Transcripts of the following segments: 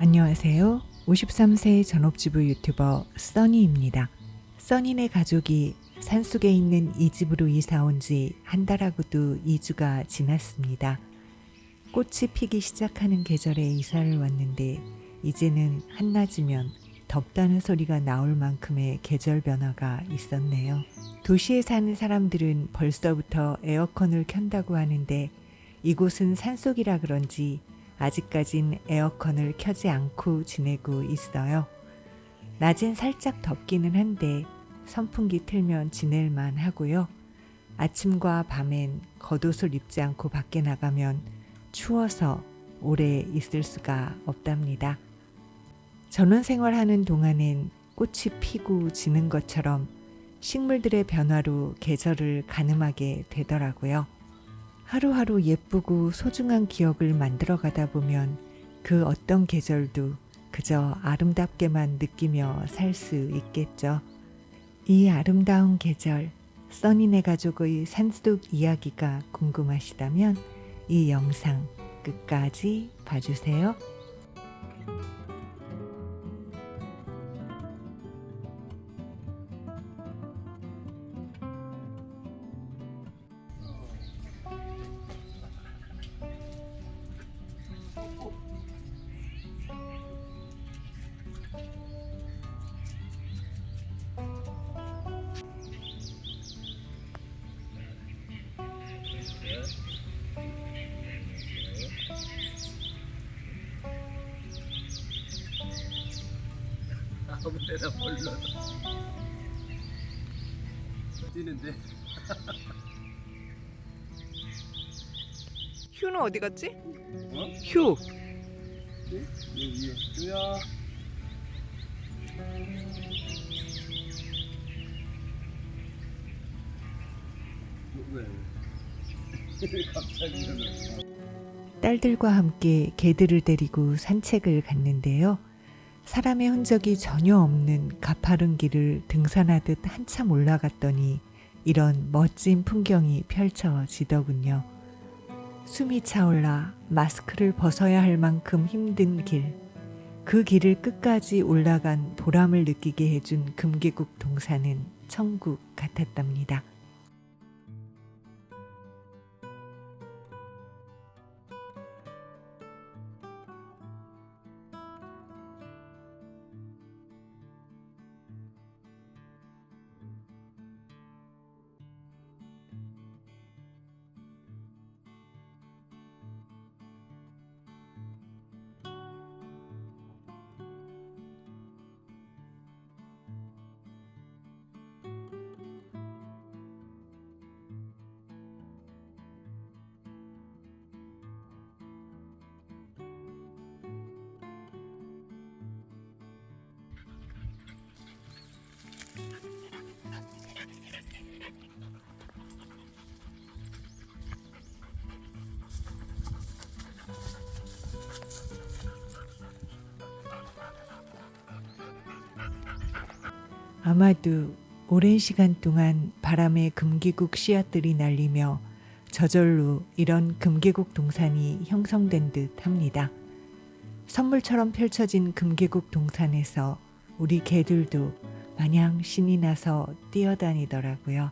안녕하세요. 53세 전업주부 유튜버 써니입니다. 써니네 가족이 산속에 있는 이 집으로 이사 온 지 한 달하고도 2주가 지났습니다. 꽃이 피기 시작하는 계절에 이사를 왔는데 이제는 한낮이면 덥다는 소리가 나올 만큼의 계절 변화가 있었네요. 도시에 사는 사람들은 벌써부터 에어컨을 켠다고 하는데 이곳은 산속이라 그런지 아직까진 에어컨을 켜지 않고 지내고 있어요. 낮엔 살짝 덥기는 한데 선풍기 틀면 지낼만 하고요. 아침과 밤엔 겉옷을 입지 않고 밖에 나가면 추워서 오래 있을 수가 없답니다. 전원 생활하는 동안엔 꽃이 피고 지는 것처럼 식물들의 변화로 계절을 가늠하게 되더라고요. 하루하루 예쁘고 소중한 기억을 만들어 가다 보면 그 어떤 계절도 그저 아름답게만 느끼며 살 수 있겠죠. 이 아름다운 계절, 써니네 가족의 산속 이야기가 궁금하시다면 이 영상 끝까지 봐주세요. 아무 데나 몰라. 뛰는데. 휴는 어디 갔지? 어? 휴! 위에. 주야. 왜? 갑자기 일어났어. 딸들과 함께 개들을 데리고 산책을 갔는데요. 사람의 흔적이 전혀 없는 가파른 길을 등산하듯 한참 올라갔더니 이런 멋진 풍경이 펼쳐지더군요. 숨이 차올라 마스크를 벗어야 할 만큼 힘든 길. 그 길을 끝까지 올라간 보람을 느끼게 해준 금계국 동산은 천국 같았답니다. 아마도 오랜 시간 동안 바람에 금계국 씨앗들이 날리며 저절로 이런 금계국 동산이 형성된 듯 합니다. 선물처럼 펼쳐진 금계국 동산에서 우리 개들도 마냥 신이 나서 뛰어다니더라고요.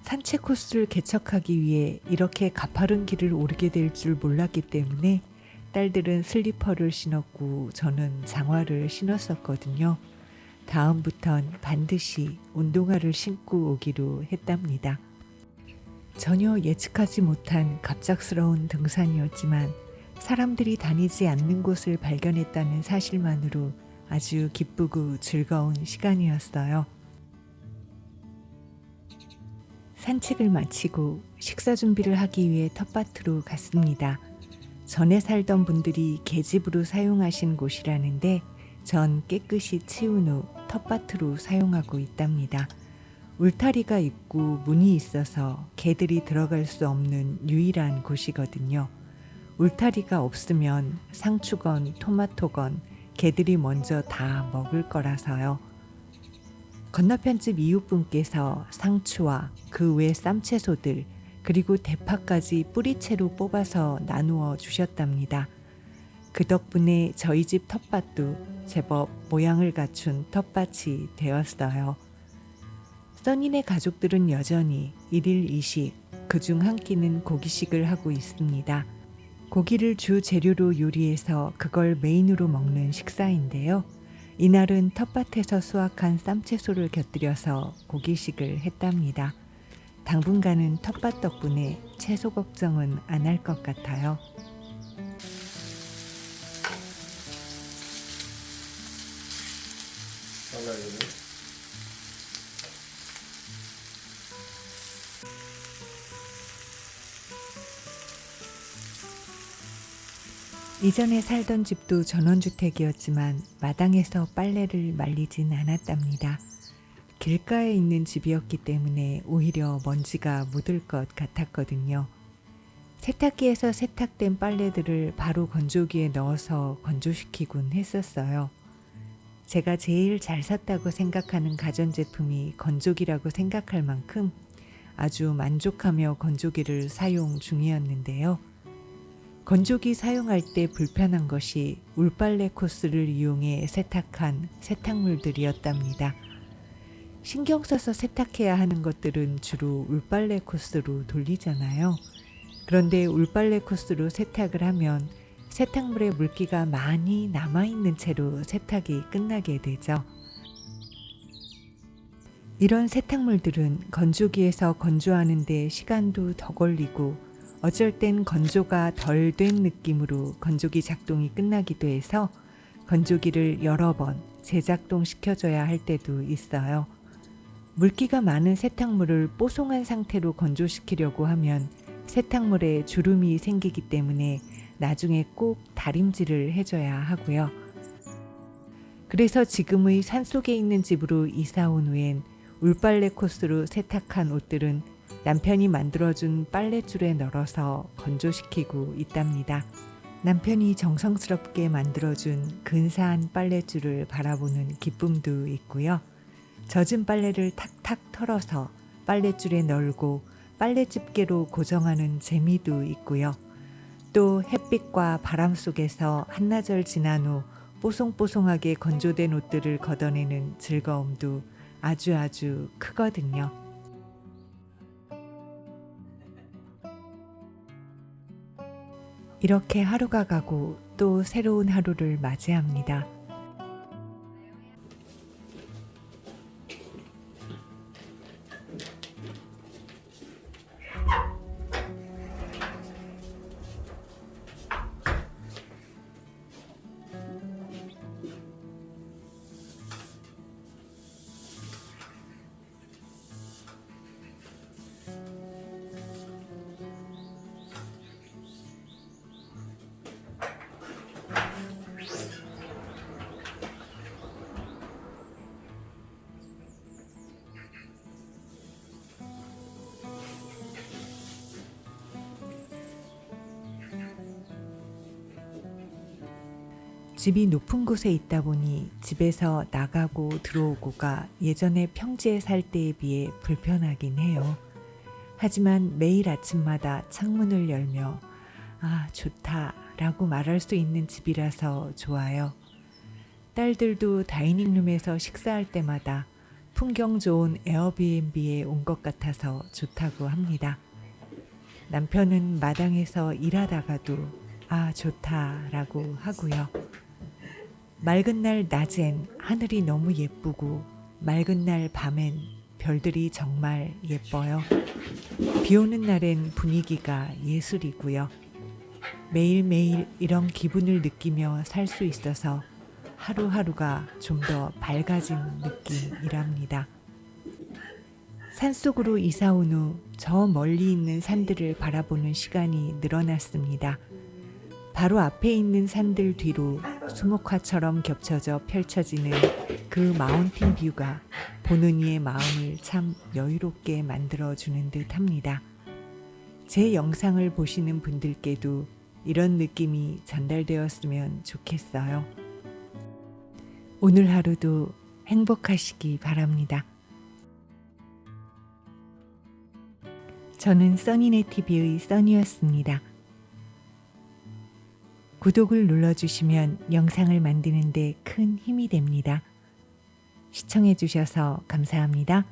산책 코스를 개척하기 위해 이렇게 가파른 길을 오르게 될 줄 몰랐기 때문에 딸들은 슬리퍼를 신었고 저는 장화를 신었었거든요. 다음부턴 반드시 운동화를 신고 오기로 했답니다. 전혀 예측하지 못한 갑작스러운 등산이었지만 사람들이 다니지 않는 곳을 발견했다는 사실만으로 아주 기쁘고 즐거운 시간이었어요. 산책을 마치고 식사 준비를 하기 위해 텃밭으로 갔습니다. 전에 살던 분들이 계집으로 사용하신 곳이라는데 전 깨끗이 치운 후 텃밭으로 사용하고 있답니다. 울타리가 있고 문이 있어서 개들이 들어갈 수 없는 유일한 곳이거든요. 울타리가 없으면 상추건 토마토건 개들이 먼저 다 먹을 거라서요. 건너편 집 이웃분께서 상추와 그 외 쌈채소들 그리고 대파까지 뿌리채로 뽑아서 나누어 주셨답니다. 그 덕분에 저희 집 텃밭도 제법 모양을 갖춘 텃밭이 되었어요. 써니네 가족들은 여전히 일일 이식, 그중 한 끼는 고기식을 하고 있습니다. 고기를 주 재료로 요리해서 그걸 메인으로 먹는 식사인데요. 이날은 텃밭에서 수확한 쌈채소를 곁들여서 고기식을 했답니다. 당분간은 텃밭 덕분에 채소 걱정은 안 할 것 같아요. 이전에 살던 집도 전원주택이었지만 마당에서 빨래를 말리진 않았답니다. 길가에 있는 집이었기 때문에 오히려 먼지가 묻을 것 같았거든요. 세탁기에서 세탁된 빨래들을 바로 건조기에 넣어서 건조시키곤 했었어요. 제가 제일 잘 샀다고 생각하는 가전제품이 건조기라고 생각할 만큼 아주 만족하며 건조기를 사용 중이었는데요. 건조기 사용할 때 불편한 것이 울빨래 코스를 이용해 세탁한 세탁물들이었답니다. 신경 써서 세탁해야 하는 것들은 주로 울빨래 코스로 돌리잖아요. 그런데 울빨래 코스로 세탁을 하면 세탁물에 물기가 많이 남아있는 채로 세탁이 끝나게 되죠. 이런 세탁물들은 건조기에서 건조하는 데 시간도 더 걸리고 어쩔 땐 건조가 덜 된 느낌으로 건조기 작동이 끝나기도 해서 건조기를 여러 번 재작동 시켜줘야 할 때도 있어요. 물기가 많은 세탁물을 뽀송한 상태로 건조시키려고 하면 세탁물에 주름이 생기기 때문에 나중에 꼭 다림질을 해줘야 하고요. 그래서 지금의 산속에 있는 집으로 이사 온 후엔 울빨래 코스로 세탁한 옷들은 남편이 만들어준 빨랫줄에 널어서 건조시키고 있답니다. 남편이 정성스럽게 만들어준 근사한 빨랫줄을 바라보는 기쁨도 있고요. 젖은 빨래를 탁탁 털어서 빨랫줄에 널고 빨래집게로 고정하는 재미도 있고요. 또 햇빛과 바람 속에서 한나절 지난 후 뽀송뽀송하게 건조된 옷들을 걷어내는 즐거움도 아주 크거든요. 이렇게 하루가 가고 또 새로운 하루를 맞이합니다. 집이 높은 곳에 있다 보니 집에서 나가고 들어오고가 예전에 평지에 살 때에 비해 불편하긴 해요. 하지만 매일 아침마다 창문을 열며 아, 좋다 라고 말할 수 있는 집이라서 좋아요. 딸들도 다이닝룸에서 식사할 때마다 풍경 좋은 에어비앤비에 온 것 같아서 좋다고 합니다. 남편은 마당에서 일하다가도 아, 좋다 라고 하고요. 맑은 날 낮엔 하늘이 너무 예쁘고 맑은 날 밤엔 별들이 정말 예뻐요. 비 오는 날엔 분위기가 예술이고요. 매일매일 이런 기분을 느끼며 살 수 있어서 하루하루가 좀 더 밝아진 느낌이랍니다. 산속으로 이사 온 후 저 멀리 있는 산들을 바라보는 시간이 늘어났습니다. 바로 앞에 있는 산들 뒤로 수목화처럼 겹쳐져 펼쳐지는 그 마운틴 뷰가 보는 이의 마음을 참 여유롭게 만들어주는 듯 합니다. 제 영상을 보시는 분들께도 이런 느낌이 전달되었으면 좋겠어요. 오늘 하루도 행복하시기 바랍니다. 저는 써니네 TV의 써니였습니다. 구독을 눌러주시면 영상을 만드는 데 큰 힘이 됩니다. 시청해 주셔서 감사합니다.